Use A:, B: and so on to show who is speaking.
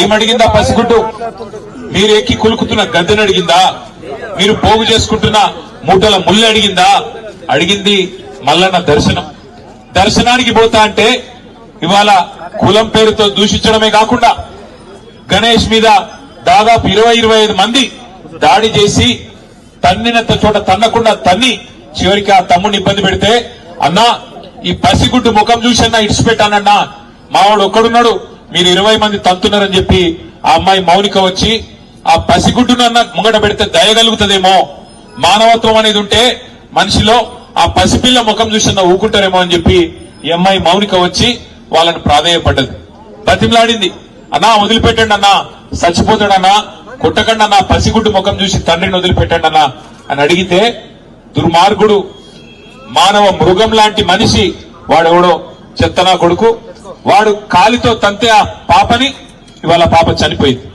A: ఏమడిగిందా పసిగుడ్డు? మీరు ఎక్కి కులుకుతున్న గద్దెని అడిగిందా? మీరు పోగు చేసుకుంటున్న మూటల ముళ్ళు అడిగిందా? అడిగింది మల్లన్న దర్శనం. దర్శనానికి పోతా అంటే ఇవాళ కులం పేరుతో దూషించడమే కాకుండా గణేష్ మీద దాదాపు 20-25 మంది దాడి చేసి తన్నినంత చోట తన్నకుండా తన్ని చివరికి ఆ తమ్ముడిని ఇబ్బంది పెడితే, అన్నా ఈ పసిగుడ్డు ముఖం చూసన్నా ఇడిచిపెట్టానన్నా, మావాడు ఒక్కడున్నాడు, మీరు 20 మంది తంతున్నారని చెప్పి ఆ అమ్మాయి మౌనిక వచ్చి ఆ పసిగుడ్డునన్నా ముంగట పెడితే దయగలుగుతుందేమో, మానవత్వం అనేది ఉంటే మనిషిలో ఆ పసిపిల్ల ముఖం చూసన్నా ఊకుంటారేమో అని చెప్పి ఈ అమ్మాయి మౌనిక వచ్చి వాళ్ళని ప్రాధేయపడ్డది, బతిమలాడింది. అన్నా వదిలిపెట్టండి అన్నా, చచ్చిపోతాడన్నా, కొట్టకండి అన్నా, పసిగుడ్డు ముఖం చూసి తండ్రిని వదిలిపెట్టండి అన్నా అని అడిగితే, దుర్మార్గుడు మానవ మృగం లాంటి మనిషి వాడెవడో చెత్తనా కొడుకు, వాడు కాలితో తంతే ఆ పాపని, ఇవాళ పాప చనిపోయింది.